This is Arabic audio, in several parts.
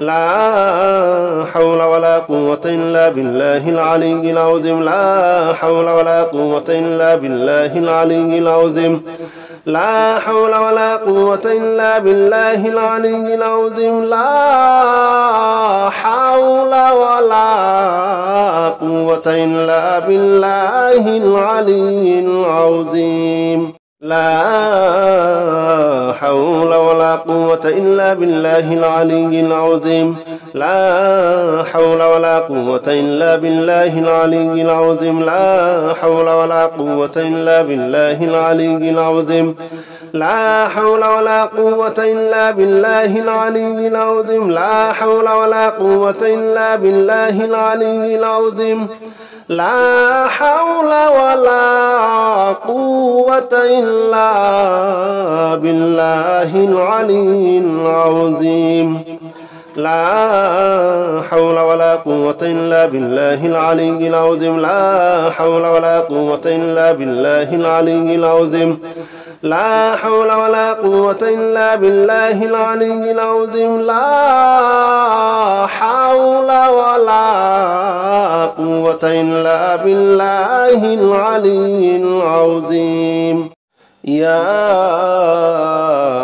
لا حول ولا قوة إلا بالله العلي العظيم لا حول ولا قوة إلا بالله العلي العظيم لا حول ولا قوة إلا بالله العلي العظيم لا حول ولا قوة إلا بالله العلي العظيم لا حول ولا قوة إلا بالله العلي العظيم لا حول ولا قوة إلا بالله العلي العظيم لا حول ولا قوة إلا بالله العلي العظيم لا حول ولا قوة إلا بالله العلي العظيم لا حول ولا قوة إلا بالله العلي العظيم لا حول ولا قوة إلا بالله العلي العظيم لا حول ولا قوة إلا بالله العلي العظيم لا حول ولا قوة إلا بالله العلي العظيم لا حول ولا قوة إلا بالله العلي العظيم لا حول ولا قوة إلا بالله العلي العظيم يا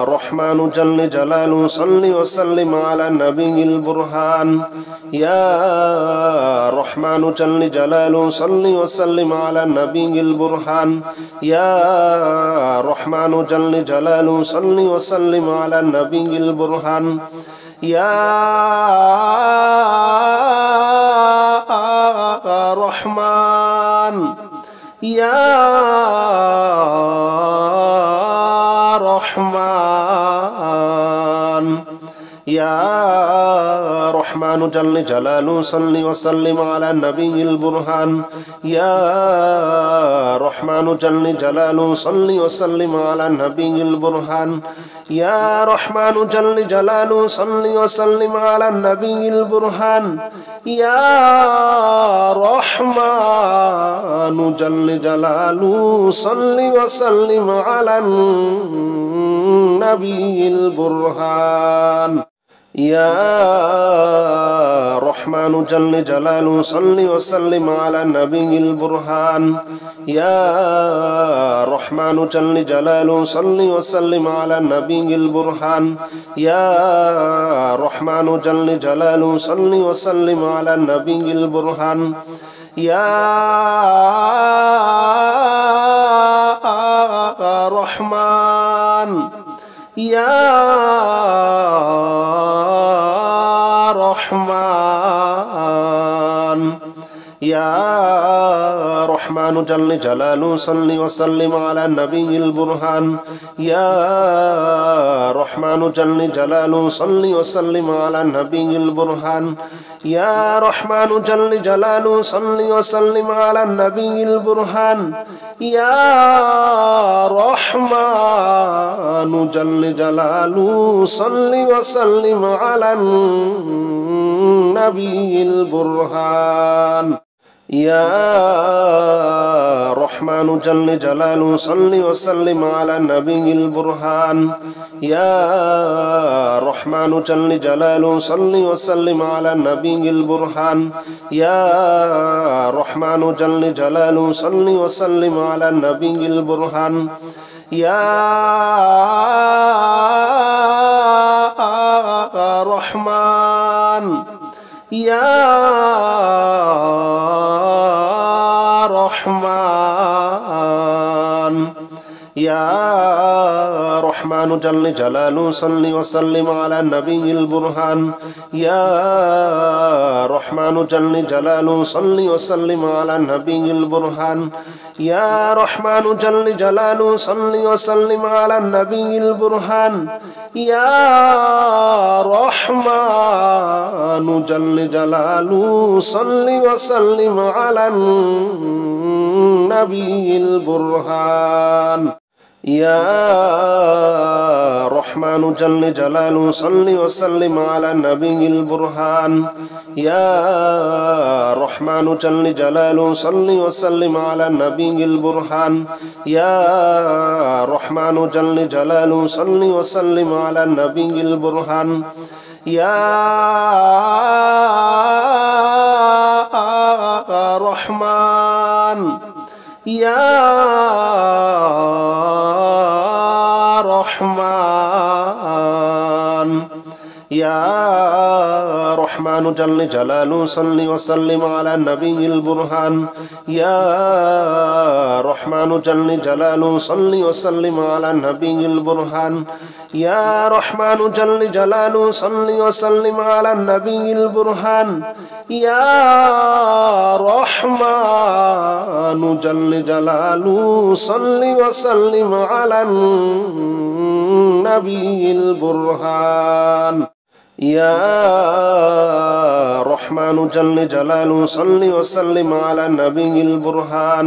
رحمن جل جلاله صل وسلم على النبي البرهان يا رحمن جل جلاله صل وسلم على النبي البرهان يا رحمن جل جلاله صل وسلم على النبي البرهان يا رحمن يا رحمن يا رحمن جل جلاله صل وسلم على النبي البرهان يا رحمن جل جلاله صل وسلم على النبي البرهان يا رحمن جل جلاله صل وسلم على النبي البرهان يا رحمن جل جلاله صل وسلم على النبي البرهان يا رحمن جل جلاله صل وسلم على النبي البرهان يا رحمن جل جلاله صل وسلم على النبي البرهان يا رحمن جل جلاله صل وسلم على النبي البرهان يا رحمن يا رحمن يا رحمن جل جلاله صل وسلم على النبي البرهان يا رحمن جل جلاله صل وسلم على النبي البرهان يا رحمن جل جلاله صل وسلم على النبي البرهان يا رحمن جل جلاله صل وسلم على النبي البرهان يا رحمن جل جلاله صل وسلم على النبي البرهان يا رحمن جل جلاله صل وسلم على النبي البرهان يا رحمن جل جلاله صل وسلم على النبي البرهان يا رحمن يا رحمن يا رحمن جل جلاله صل وسلم على النبي البرهان يا رحمن جل جلاله صل وسلم على النبي البرهان يا رحمن جل جلاله صل وسلم على النبي البرهان يا رحمن جل جلاله صل وسلم على النبي البرهان يا رحمن جل جلاله صل وسلم على النبي البرهان يا رحمن جل جلاله صل وسلم على النبي البرهان يا رحمن جل جلاله صل وسلم على النبي البرهان রহমান ইয়া রহমান ইয়া রহমান জল জালালু সাল্লি ওয়া সাল্লিম আলা নবিয়িল বুরহান ইয়া রহমান জল জালালু সাল্লি ওয়া সাল্লিম আলা নবিয়িল বুরহান ইয়া রহমান জল জালালু সাল্লি ওয়া সাল্লিম আলা নবিয়িল বুরহান ইয়া রহমান জল জালালু সাল্লি ওয়া সাল্লিম আলা নবিয়িল বুরহান ইয়া রহমান জল জালালু সাল্লি ওয়া সাল্লিম আলা নবিয়িল বুরহান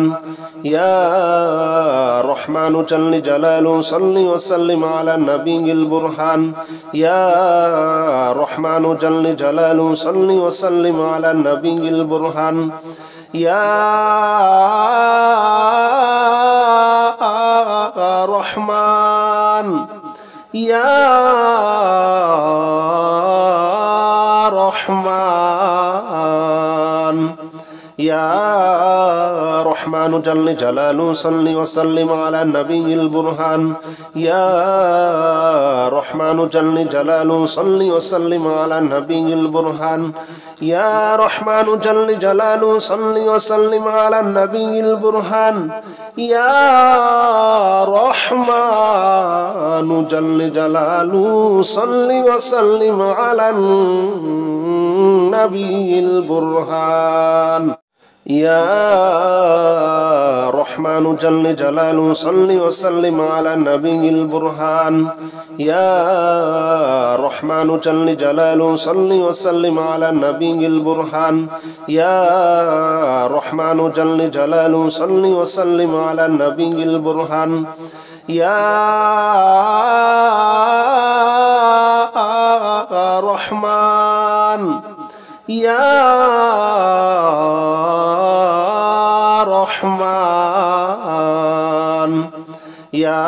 ইয়া রহমান জল জালালু সাল্লি ওয়া সাল্লিম আলা নবিয়িল বুরহান ইয়া রহমান জল জালালু সাল্লি ওয়া সাল্লিম আলা নবিয়িল বুরহান ইয়া রহমান ইয়া রহমান ইয়া রহমান জল জালালু সাল্লি ওয়া সাল্লিম আলা নবিয়িল বুরহান ইয়া রহমান জল জালালু সাল্লি ওয়া সাল্লিম আলা নবিয়িল বুরহান ইয়া রহমান জল জালালু সাল্লি ওয়া সাল্লিম আলা নবিয়িল বুরহান ইয়া রহমান জল জালালু সাল্লি ওয়া সাল্লিম আলা নবিয়িল বুরহান ইয়া রহমান জল জালালু সাল্লি ওয়া সাল্লিম আলা নবিয়িল বুরহান ইয়া রহমান জল জালালু সাল্লি ওয়া সাল্লিম আলা নবিয়িল বুরহান ইয়া রহমান জল জালালু সাল্লি ওয়া সাল্লিম আলা নবিয়িল বুরহান ইয়া রহমান ইয়া রহমান ইয়া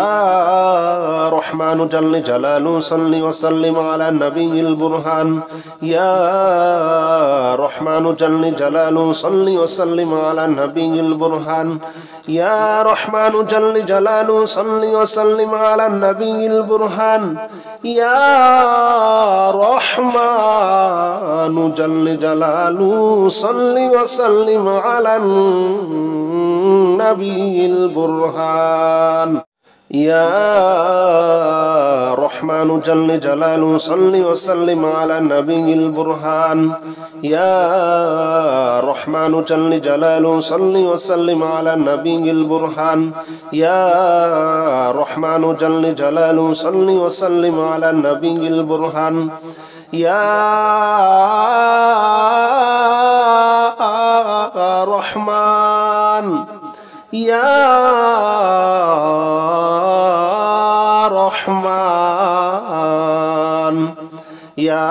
রহমান জল জালালু সাল্লি ওয়া সাল্লিম আলা নবিয়িল বুরহান ইয়া রহমান জল জালালু সাল্লি ওয়া সাল্লিম আলা নবিয়িল বুরহান ইয়া রহমান জল জালালু সাল্লি ওয়া সাল্লিম আলা নবিয়িল বুরহান ইয়া রহমান জল জালালু সাল্লি ওয়া সাল্লিম আলা নবিয়িল বুরহান ইয়া রহমান জল জালালু সাল্লি ওয়া সাল্লিম আলা নবিয়িল বুরহান ইয়া রহমান জল জালালু সাল্লি ওয়া সাল্লিম আলা নবিয়িল বুরহান ইয়া রহমান জল জালালু সাল্লি ওয়া সাল্লিম আলা নবিয়িল বুরহান ইয়া রহমান ইয়া রহমান ইয়া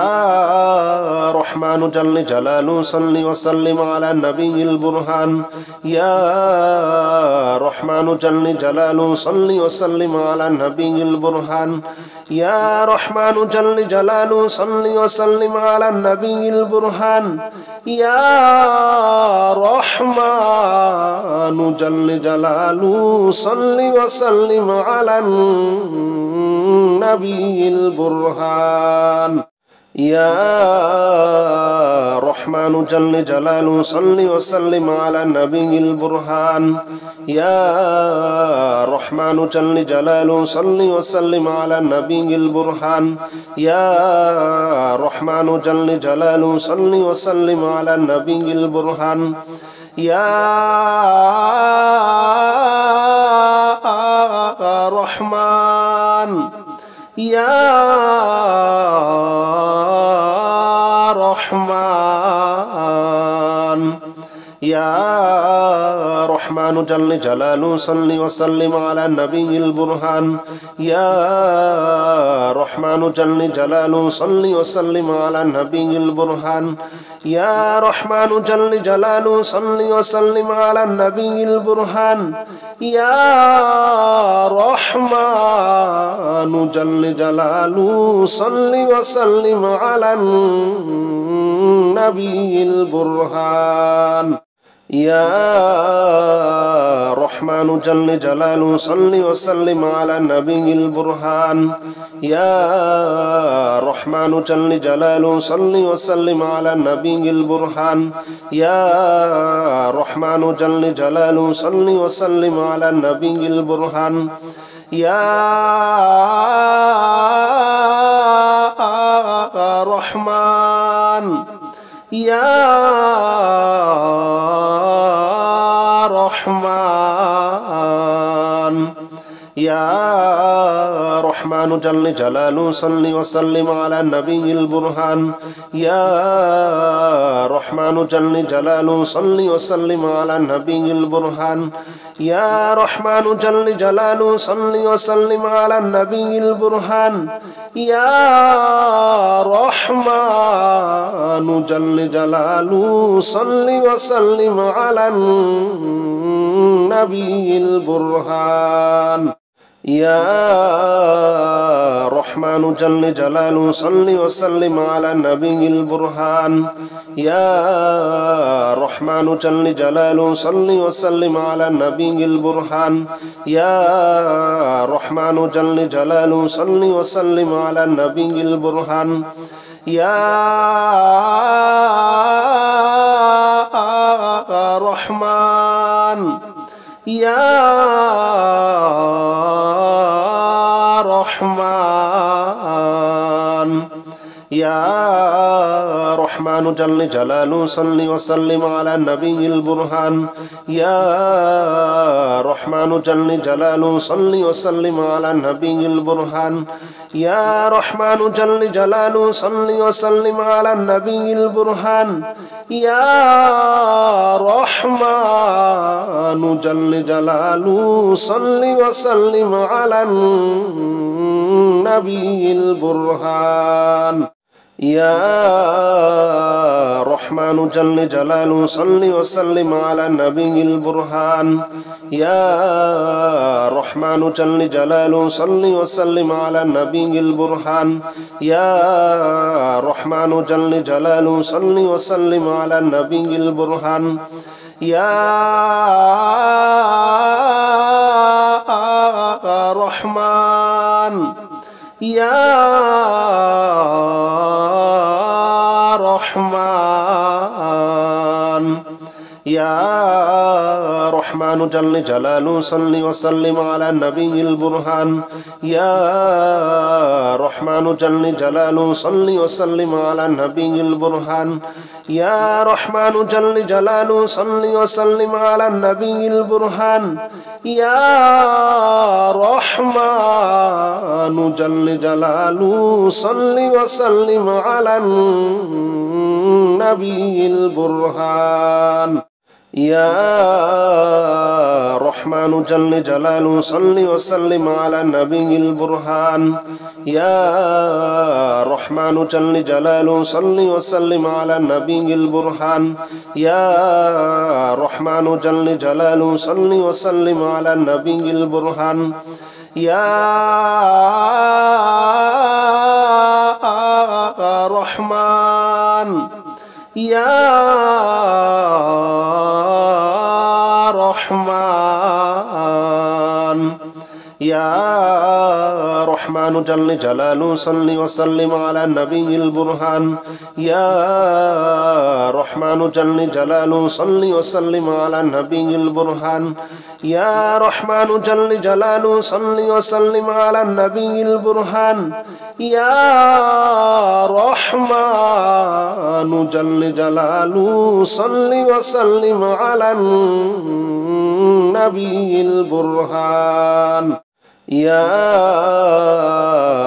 রহমান জল জালালু সাল্লি ওয়া সাল্লিম আলা নবিয়িল বুরহান ইয়া রহমান জল জালালু সাল্লি ওয়া সাল্লিম আলা নবিয়িল বুরহান ইয়া রহমান জল জালালু সাল্লি ওয়া সাল্লিম আলা নবিয়িল বুরহান ইয়া রহমান জল জালালু সাল্লি ওয়া সাল্লিম আলা নবিয়িল বুরহান ইয়া রহমান জল জালালু সাল্লি ওয়া সাল্লিম আলা নবিয়িল বুরহান ইয়া রহমান জল জালালু সাল্লি ওয়া সাল্লিম আলা নবিয়িল বুরহান ইয়া রহমান জল জালালু সাল্লি ওয়া সাল্লিম আলা নবিয়িল বুরহান ইয়া রহমান ইয়া রহমান ইয়া রহমান জল জালালু সাল্লি ওয়া সাল্লিম আলা নবিয়িল বুরহান ইয়া রহমান জল জালালু সাল্লি ওয়া সাল্লিম আলা নবিয়িল বুরহান ইয়া রহমান জল জালালু সাল্লি ওয়া সাল্লিম আলা নবিয়িল বুরহান ইয়া রহমান جل جلاله صل وسلم على النبي البرهان يا رحمن جل جلاله صل وسلم على النبي البرهان يا رحمن جل جلاله صل وسلم على النبي البرهان يا رحمن جل جلاله صل وسلم على النبي البرهان يا رحمن يا رحمن يا رحمن جل جلاله صل وسلم على النبي البرهان يا رحمن جل جلاله صل وسلم على النبي البرهان يا رحمن جل جلاله صل وسلم على النبي البرهان يا رحمن جل جلاله صل وسلم على النبي البرهان يا رحمن جل جلاله صل وسلم على النبي البرهان يا رحمن جل جلاله صل وسلم على النبي البرهان يا رحمن جل جلاله صل وسلم على النبي البرهان يا رحمن يا رحمن يا رحمن جل جلاله صل وسلم على النبي البرهان يا رحمن جل جلاله صل وسلم على النبي البرهان يا رحمن جل جلاله صل وسلم على النبي البرهان يا رحمن جل جلاله صل وسلم على النبي البرهان يا رحمن جل جلاله صل وسلم على النبي البرهان يا رحمن جل جلاله صل وسلم على النبي البرهان يا رحمن جل جلاله صل وسلم على النبي البرهان يا رحمن يا رحمن يا رحمن جل جلاله صل وسلم على النبي البرهان يا رحمن جل جلاله صل وسلم على النبي البرهان يا رحمن جل جلاله صل وسلم على النبي البرهان يا رحمن جل جلاله صل وسلم على النبي البرهان يا رحمن جل جلاله صل وسلم على النبي البرهان يا رحمن جل جلاله صل وسلم على النبي البرهان يا رحمن جل جلاله صل وسلم على النبي البرهان يا رحمن يا رحمن يا رحمن جل جلاله صل وسلم على النبي البرهان يا رحمن جل جلاله صل وسلم على النبي البرهان يا رحمن جل جلاله صل وسلم على النبي البرهان يا رحمن جل جلاله صل وسلم على النبي البرهان يا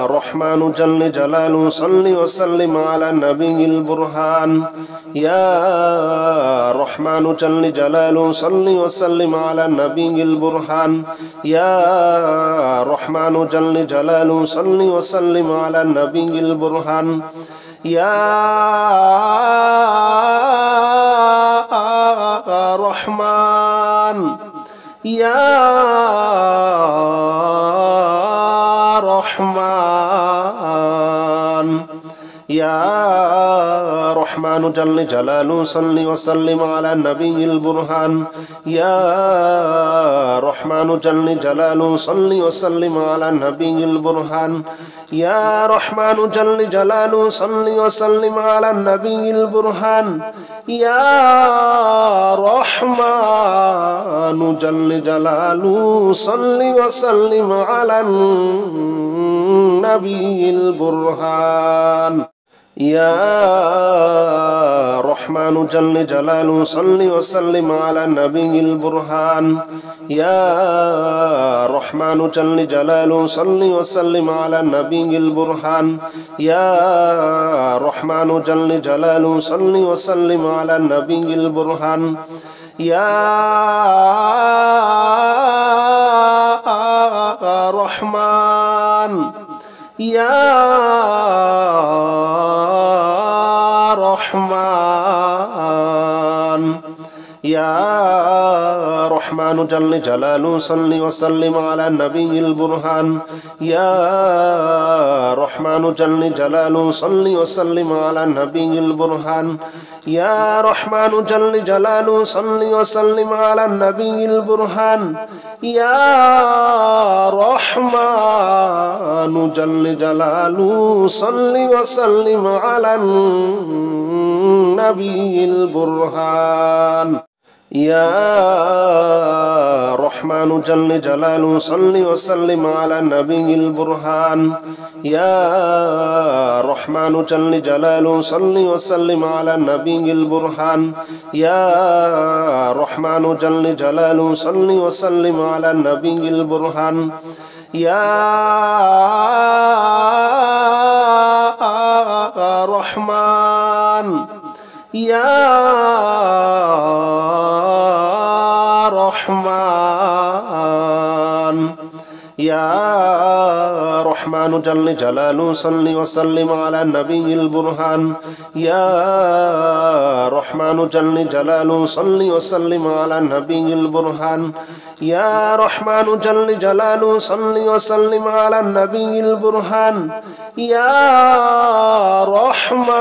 رحمن جل جلاله صل وسلم على النبي البرهان يا رحمن جل جلاله صل وسلم على النبي البرهان يا رحمن جل جلاله صل وسلم على النبي البرهان يا رحمن يا رحمن يا رحمن جل جلاله صل وسلم على النبي البرهان يا رحمن جل جلاله صل وسلم على النبي البرهان يا رحمن جل جلاله صل وسلم على النبي البرهان يا رحمن جل جلاله صل وسلم على النبي البرهان يا رحمن جل جلاله صل وسلم على النبي البرهان يا رحمن جل جلاله صل وسلم على النبي البرهان يا رحمن جل جلاله صل وسلم على النبي البرهان يا رحمن يا رحمن يا رحمن جل جلاله صل وسلم على النبي البرهان يا رحمن جل جلاله صل وسلم على النبي البرهان يا رحمن جل جلاله صل وسلم على النبي البرهان يا رحمن جل جلاله صل وسلم على النبي البرهان يا رحمن جل جلاله صل وسلم على النبي البرهان يا رحمن جل جلاله صل وسلم على النبي البرهان يا رحمن جل جلاله صل وسلم على النبي البرهان يا رحمن يا رحمن يا رحمن جل جلاله صل وسلم على النبي البرهان يا رحمن جل جلاله صل وسلم على النبي البرهان يا رحمن جل جلاله صل وسلم على النبي البرهان يا رحمن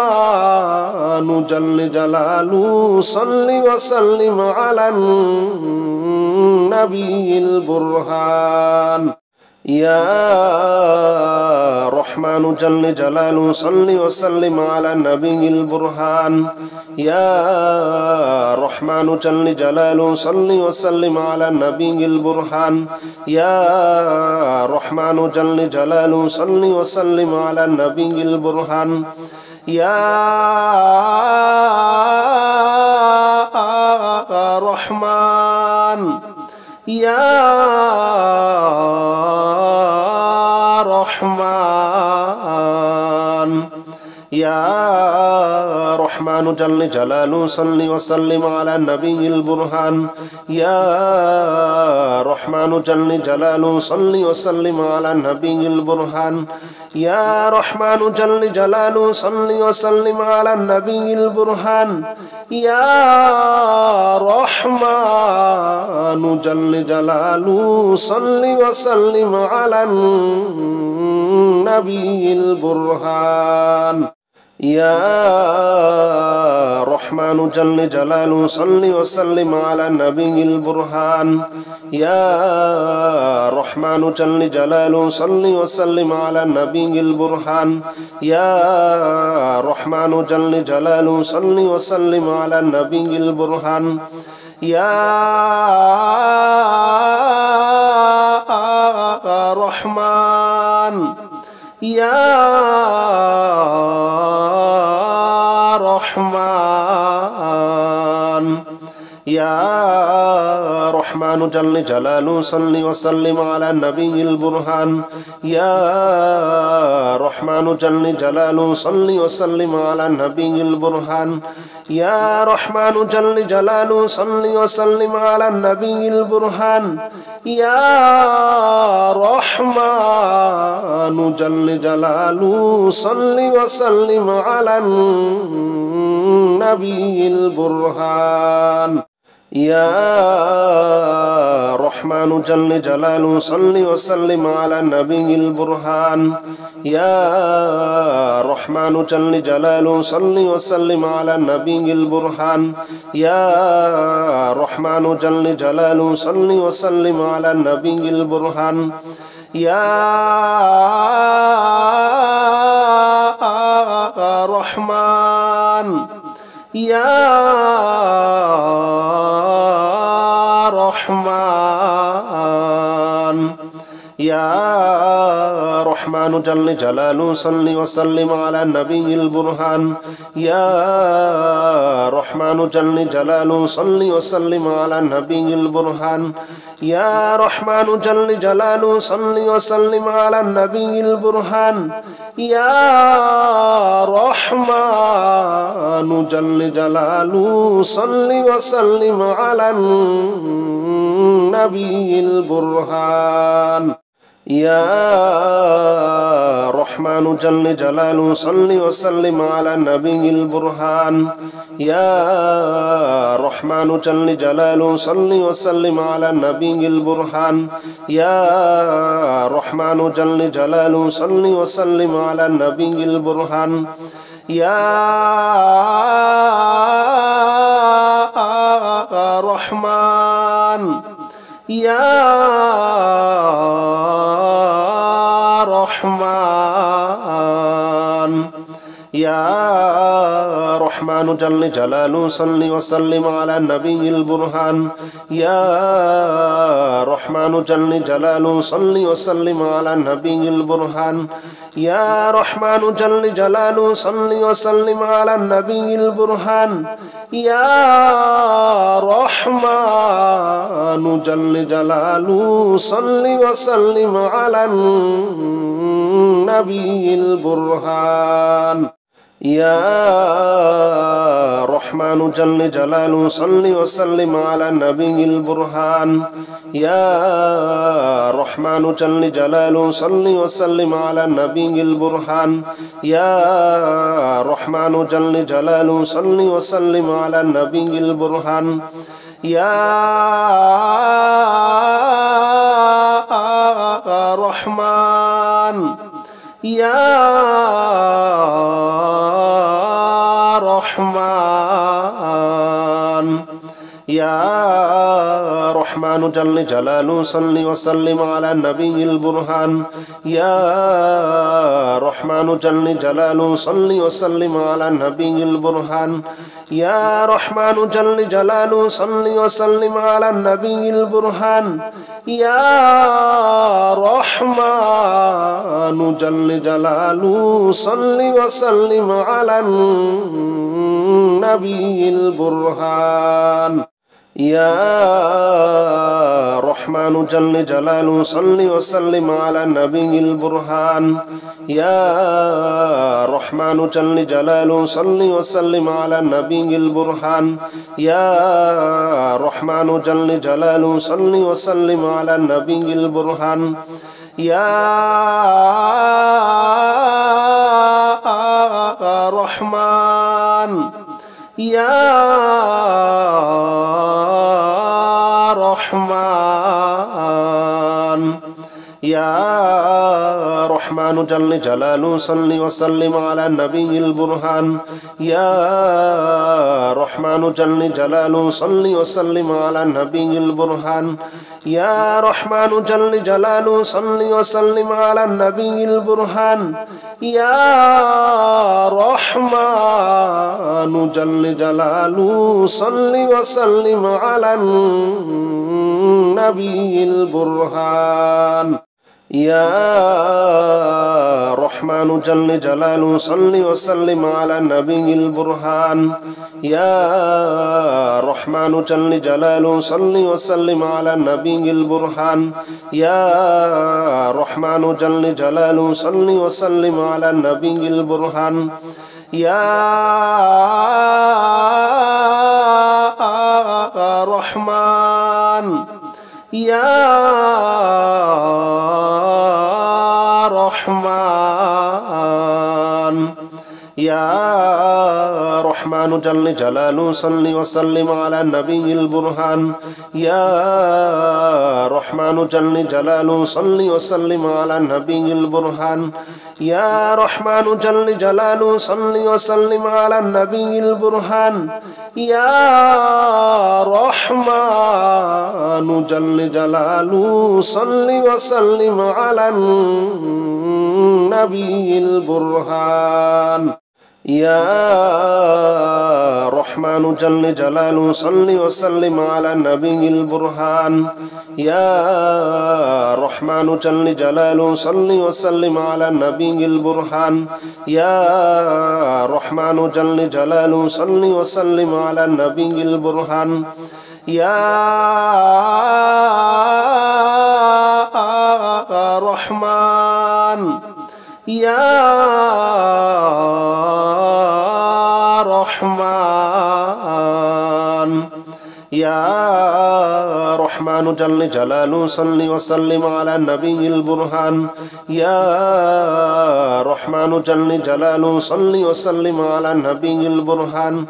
جل جلاله صل وسلم على النبي البرهان يا رحمن جل جلاله صل وسلم على النبي البرهان يا رحمن جل جلاله صل وسلم على النبي البرهان يا رحمن جل جلاله صل وسلم على النبي البرهان يا رحمن يا رحمن يا رحمن جل جلاله صل وسلم على النبي البرهان يا رحمن جل جلاله صل وسلم على النبي البرهان يا رحمن جل جلاله صل وسلم على النبي البرهان يا رحمن جل جلاله صل وسلم على النبي البرهان يا رحمن جل جلاله صل وسلم على النبي البرهان يا رحمن جل جلاله صل وسلم على النبي البرهان يا رحمن جل جلاله صل وسلم على النبي البرهان يا رحمن يا رحمن يا رحمن جل جلاله صل وسلم على النبي البرهان يا رحمن جل جلاله صل وسلم على النبي البرهان يا رحمن جل جلاله صل وسلم على النبي البرهان يا رحمن جل جلاله صل وسلم على النبي البرهان يا رحمن جل جلاله صل وسلم على النبي البرهان يا رحمن جل جلاله صل وسلم على النبي البرهان يا رحمن جل جلاله صل وسلم على النبي البرهان يا رحمن يا رحمن يا رحمن جل جلاله صل وسلم على النبي البرهان يا رحمن جل جلاله صل وسلم على النبي البرهان يا رحمن جل جلاله صل وسلم على النبي البرهان يا رحمن جل جلاله صل وسلم على النبي البرهان يا رحمن جل جلاله صل وسلم على النبي البرهان يا رحمن جل جلاله صل وسلم على النبي البرهان يا رحمن جل جلاله صل وسلم على النبي البرهان يا رحمن يا رحمن يا رحمن جل جلاله صل وسلم على النبي البرهان يا رحمن جل جلاله صل وسلم على النبي البرهان يا رحمن جل جلاله صل وسلم على النبي البرهان يا رحمن جل جلاله صل وسلم على النبي البرهان يا رحمن جل جلاله صل وسلم على النبي البرهان يا رحمن جل جلاله صل وسلم على النبي البرهان يا رحمن جل جلاله صل وسلم على النبي البرهان يا رحمن يا رحمن يا رحمن جل جلاله صل وسلم على النبي البرهان يا رحمن جل جلاله صل وسلم على النبي البرهان يا رحمن جل جلاله صل وسلم على النبي البرهان يا رحمن جل جلاله صل وسلم على النبي البرهان يا رحمن جل جلاله صل وسلم على النبي البرهان يا رحمن جل جلاله صل وسلم على النبي البرهان يا رحمن جل جلاله صل وسلم على النبي البرهان يا رحمن يا رحمن يا رحمن جل جلاله صل وسلم على النبي البرهان يا رحمن جل جلاله صل وسلم على النبي البرهان يا رحمن جل جلاله صل وسلم على النبي البرهان يا رحمن جل جلاله صل وسلم على النبي البرهان يا رحمن جل جلاله صل وسلم على النبي البرهان يا رحمن جل جلاله صل وسلم على النبي البرهان يا رحمن جل جلاله صل وسلم على النبي البرهان يا رحمن يا رحمن يا رحمن رحمن جل جلاله صل وسلم على النبي البرهان يا رحمن جل جلاله صل وسلم على النبي البرهان يا رحمن جل جلاله صل وسلم على النبي البرهان يا رحمن جل جلاله صل وسلم على النبي البرهان يا رحمن جل جلاله صل وسلم على النبي البرهان يا رحمن جل جلاله صل وسلم على النبي البرهان يا رحمن جل جلاله صل وسلم على النبي البرهان يا رحمن يا رحمن يا رحمن جل جلاله صل وسلم على النبي البرهان يا رحمن جل جلاله صل وسلم على النبي البرهان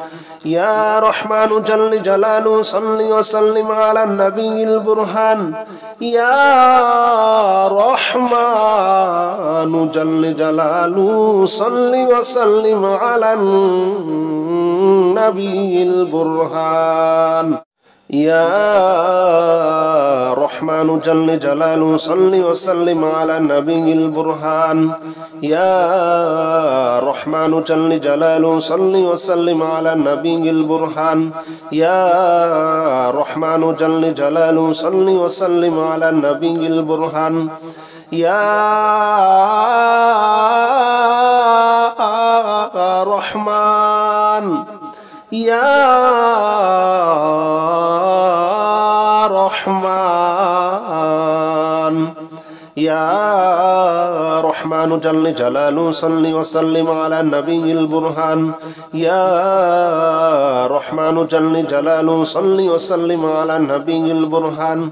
يا رحمن جل جلاله صل وسلم على النبي البرهان يا رحمن جل جلاله صل وسلم على النبي البرهان يا رحمن جل جلاله صل وسلم على النبي البرهان يا رحمن جل جلاله صل وسلم على النبي البرهان يا رحمن جل جلاله صل وسلم على النبي البرهان يا رحمن يا رحمن يا رحمن جل جلاله صل وسلم على النبي البرهان يا رحمن جل جلاله صل وسلم على النبي البرهان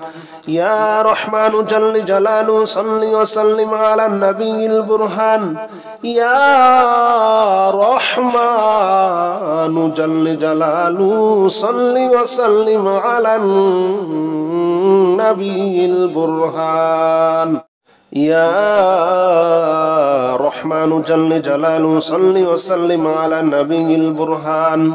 يا رحمن جل جلاله صل وسلم على النبي البرهان يا رحمن جل جلاله صل وسلم على النبي البرهان يا رحمن جل جلاله صل وسلم على النبي البرهان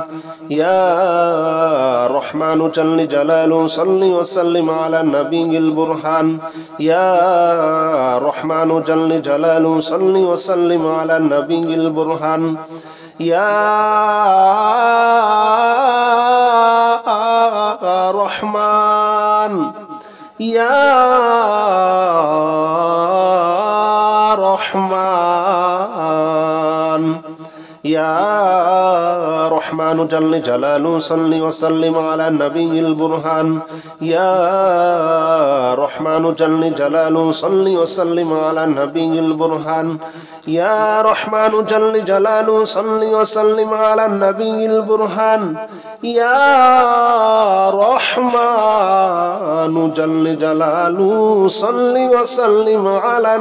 يا رحمن جل جلاله صل وسلم على النبي البرهان يا رحمن جل جلاله صل وسلم على النبي البرهان يا رحمن يا رحمن يا رحمن جل جلاله صل وسلم على النبي البرهان يا رحمن جل جلاله صل وسلم على النبي البرهان يا رحمن جل جلاله صل وسلم على النبي البرهان يا رحمن جل جلاله صل وسلم على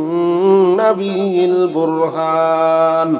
النبي البرهان